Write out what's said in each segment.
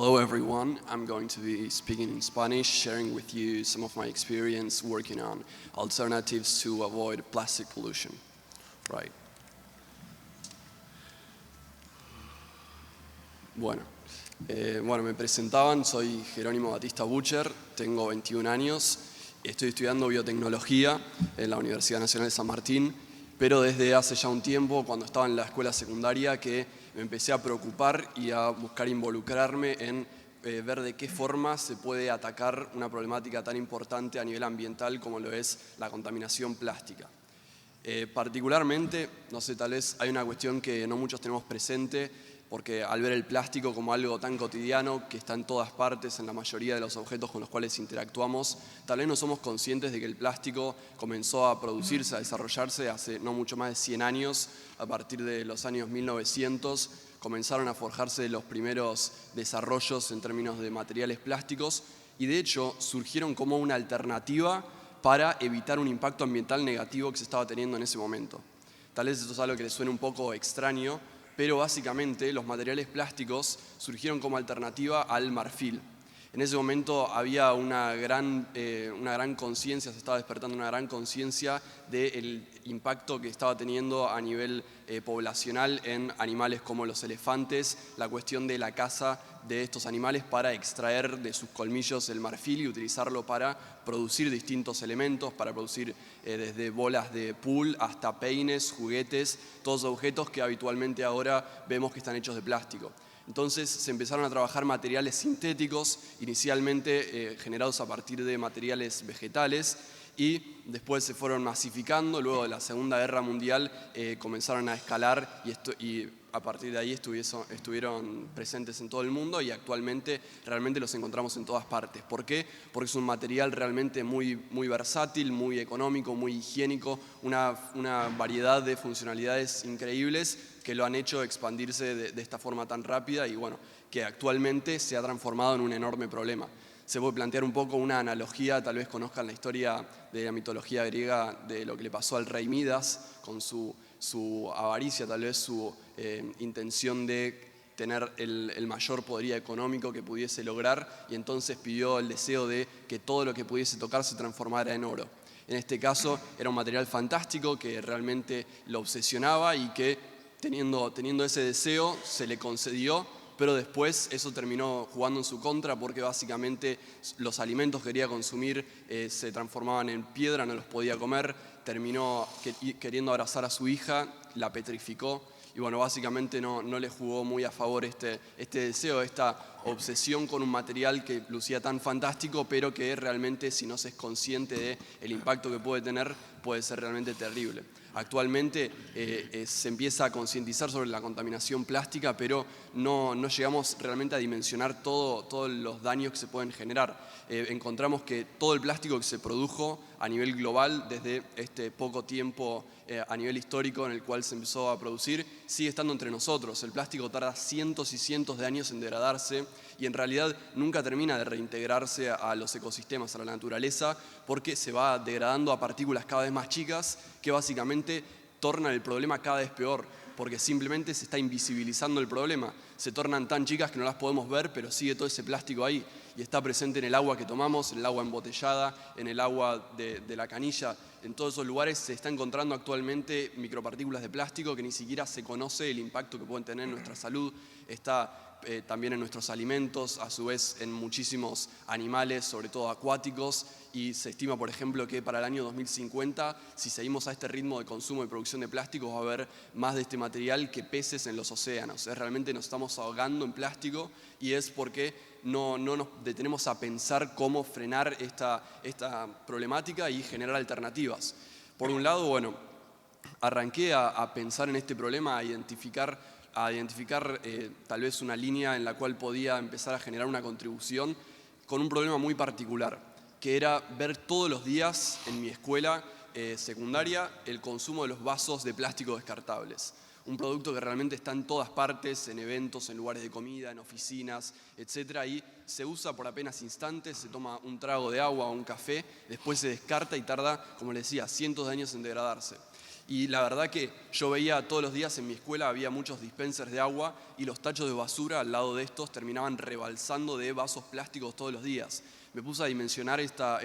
Hello everyone, I'm going to be speaking in Spanish, sharing with you some of my experience working on alternatives to avoid plastic pollution. Right. Bueno, me presentaban, soy Jerónimo Batista Bucher, tengo 21 años, estoy estudiando biotecnología en la Universidad Nacional de San Martín, pero desde hace ya un tiempo, cuando estaba en la escuela secundaria, que me empecé a preocupar y a buscar involucrarme en ver de qué forma se puede atacar una problemática tan importante a nivel ambiental como lo es la contaminación plástica. Particularmente, no sé, tal vez hay una cuestión que no muchos tenemos presente, porque al ver el plástico como algo tan cotidiano, que está en todas partes, en la mayoría de los objetos con los cuales interactuamos, tal vez no somos conscientes de que el plástico comenzó a producirse, a desarrollarse hace no mucho más de 100 años. A partir de los años 1900 comenzaron a forjarse los primeros desarrollos en términos de materiales plásticos y de hecho surgieron como una alternativa para evitar un impacto ambiental negativo que se estaba teniendo en ese momento. Tal vez esto es algo que les suene un poco extraño, pero básicamente los materiales plásticos surgieron como alternativa al marfil. En ese momento había una gran conciencia, se estaba despertando una gran conciencia del impacto que estaba teniendo a nivel poblacional en animales como los elefantes, la cuestión de la caza de estos animales para extraer de sus colmillos el marfil y utilizarlo para producir distintos elementos, para producir desde bolas de pool hasta peines, juguetes, todos objetos que habitualmente ahora vemos que están hechos de plástico. Entonces se empezaron a trabajar materiales sintéticos, inicialmente generados a partir de materiales vegetales, y después se fueron masificando. Luego de la Segunda Guerra Mundial comenzaron a escalar y a partir de ahí estuvieron presentes en todo el mundo y actualmente realmente los encontramos en todas partes. ¿Por qué? Porque es un material realmente muy versátil, muy económico, muy higiénico, una variedad de funcionalidades increíbles que lo han hecho expandirse de esta forma tan rápida y bueno, que actualmente se ha transformado en un enorme problema. Se puede plantear un poco una analogía, tal vez conozcan la historia de la mitología griega de lo que le pasó al rey Midas con su avaricia, tal vez su intención de tener el mayor poderío económico que pudiese lograr y entonces pidió el deseo de que todo lo que pudiese tocar se transformara en oro. En este caso era un material fantástico que realmente lo obsesionaba y que teniendo ese deseo se le concedió, pero después eso terminó jugando en su contra porque básicamente los alimentos que quería consumir se transformaban en piedra, no los podía comer, terminó queriendo abrazar a su hija, la petrificó y bueno, básicamente no le jugó muy a favor este deseo, esta obsesión con un material que lucía tan fantástico, pero que realmente si no se es consciente del impacto que puede tener, puede ser realmente terrible. Actualmente se empieza a concientizar sobre la contaminación plástica, pero no llegamos realmente a dimensionar todos los daños que se pueden generar. Encontramos que todo el plástico que se produjo a nivel global desde este poco tiempo a nivel histórico en el cual se empezó a producir, sigue estando entre nosotros. El plástico tarda cientos y cientos de años en degradarse y en realidad nunca termina de reintegrarse a los ecosistemas, a la naturaleza, porque se va degradando a partículas cada vez más chicas que básicamente tornan el problema cada vez peor, porque simplemente se está invisibilizando el problema. Se tornan tan chicas que no las podemos ver, pero sigue todo ese plástico ahí y está presente en el agua que tomamos, en el agua embotellada, en el agua de la canilla. En todos esos lugares se está encontrando actualmente micropartículas de plástico que ni siquiera se conoce el impacto que pueden tener en nuestra salud. Está también en nuestros alimentos, a su vez en muchísimos animales, sobre todo acuáticos, y se estima, por ejemplo, que para el año 2050, si seguimos a este ritmo de consumo y producción de plásticos, va a haber más de este material que peces en los océanos. Realmente nos estamos ahogando en plástico y es porque no nos detenemos a pensar cómo frenar esta problemática y generar alternativas. Por un lado, bueno, arranqué a pensar en este problema, a identificar tal vez una línea en la cual podía empezar a generar una contribución con un problema muy particular, que era ver todos los días en mi escuela secundaria el consumo de los vasos de plástico descartables. Un producto que realmente está en todas partes, en eventos, en lugares de comida, en oficinas, etc. Y se usa por apenas instantes, se toma un trago de agua o un café, después se descarta y tarda, como les decía, cientos de años en degradarse. Y la verdad que yo veía todos los días en mi escuela, había muchos dispensers de agua y los tachos de basura al lado de estos terminaban rebalsando de vasos plásticos todos los días. Me puse a dimensionar esta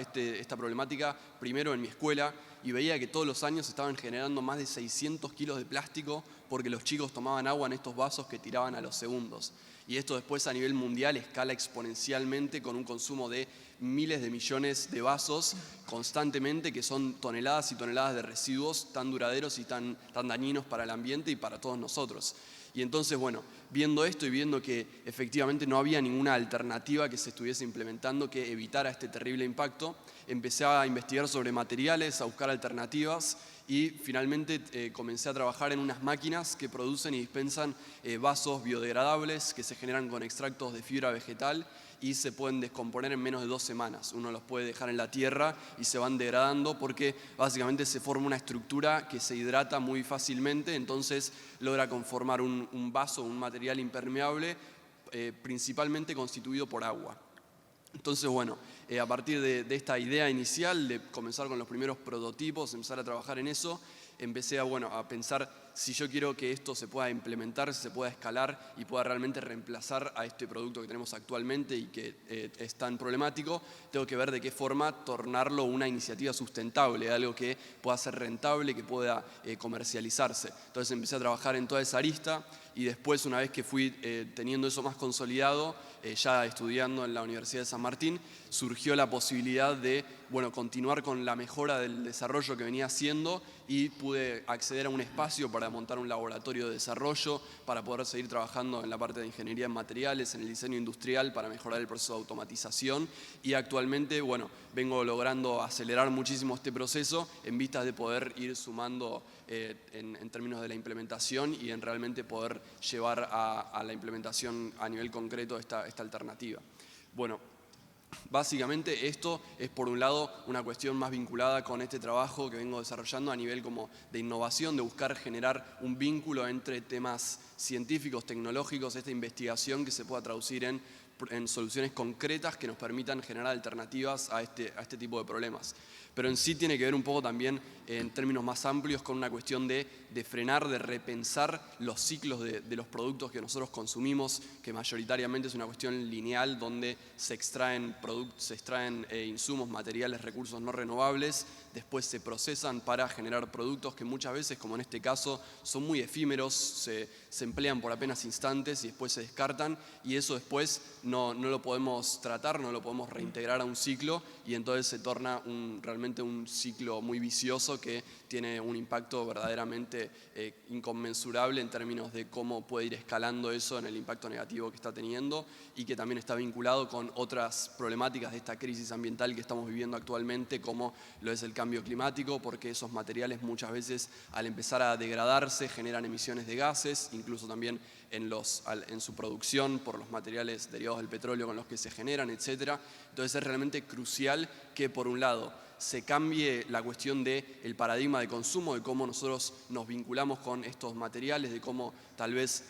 problemática primero en mi escuela y veía que todos los años estaban generando más de 600 kilos de plástico porque los chicos tomaban agua en estos vasos que tiraban a los segundos. Y esto después a nivel mundial escala exponencialmente con un consumo de miles de millones de vasos constantemente, que son toneladas y toneladas de residuos tan duraderos y tan dañinos para el ambiente y para todos nosotros. Y entonces, bueno, viendo esto y viendo que efectivamente no había ninguna alternativa que se estuviese implementando que evitara este terrible impacto, empecé a investigar sobre materiales, a buscar alternativas y finalmente comencé a trabajar en unas máquinas que producen y dispensan vasos biodegradables que se generan con extractos de fibra vegetal y se pueden descomponer en menos de 2 semanas. Uno los puede dejar en la tierra y se van degradando porque básicamente se forma una estructura que se hidrata muy fácilmente, entonces logra conformar un vaso, un material impermeable principalmente constituido por agua. Entonces, bueno, a partir de esta idea inicial de comenzar con los primeros prototipos, empezar a trabajar en eso, empecé a pensar si yo quiero que esto se pueda implementar, se pueda escalar y pueda realmente reemplazar a este producto que tenemos actualmente y que es tan problemático, tengo que ver de qué forma tornarlo una iniciativa sustentable, algo que pueda ser rentable, que pueda comercializarse. Entonces empecé a trabajar en toda esa arista y después, una vez que fui teniendo eso más consolidado, ya estudiando en la Universidad de San Martín, surgió la posibilidad de continuar con la mejora del desarrollo que venía haciendo y pude acceder a un espacio para montar un laboratorio de desarrollo, para poder seguir trabajando en la parte de ingeniería en materiales, en el diseño industrial, para mejorar el proceso de automatización y actualmente vengo logrando acelerar muchísimo este proceso en vistas de poder ir sumando en términos de la implementación y en realmente poder llevar a la implementación a nivel concreto esta alternativa. Básicamente esto es por un lado una cuestión más vinculada con este trabajo que vengo desarrollando a nivel como de innovación, de buscar generar un vínculo entre temas científicos, tecnológicos, esta investigación que se pueda traducir en soluciones concretas que nos permitan generar alternativas a este tipo de problemas. Pero en sí tiene que ver un poco también en términos más amplios con una cuestión de frenar, de repensar los ciclos de los productos que nosotros consumimos, que mayoritariamente es una cuestión lineal donde se extraen insumos, materiales, recursos no renovables, después se procesan para generar productos que muchas veces, como en este caso, son muy efímeros, se emplean por apenas instantes y después se descartan y eso después no lo podemos tratar, no lo podemos reintegrar a un ciclo y entonces se torna realmente un ciclo muy vicioso que tiene un impacto verdaderamente inconmensurable en términos de cómo puede ir escalando eso en el impacto negativo que está teniendo y que también está vinculado con otras problemáticas de esta crisis ambiental que estamos viviendo actualmente, como lo es el cambio climático, porque esos materiales muchas veces al empezar a degradarse generan emisiones de gases, incluso también en su producción por los materiales derivados del petróleo con los que se generan, etc. Entonces es realmente crucial que por un lado se cambie la cuestión del paradigma de consumo, de cómo nosotros nos vinculamos con estos materiales, de cómo tal vez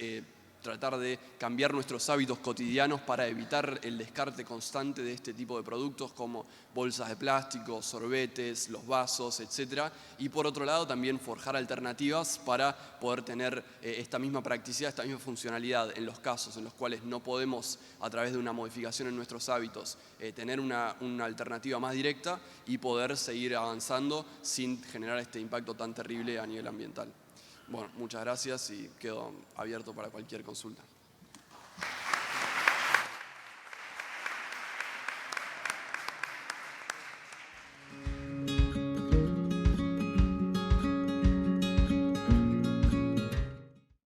tratar de cambiar nuestros hábitos cotidianos para evitar el descarte constante de este tipo de productos como bolsas de plástico, sorbetes, los vasos, etc. Y por otro lado también forjar alternativas para poder tener esta misma practicidad, esta misma funcionalidad en los casos en los cuales no podemos a través de una modificación en nuestros hábitos tener una alternativa más directa y poder seguir avanzando sin generar este impacto tan terrible a nivel ambiental. Muchas gracias y quedo abierto para cualquier consulta.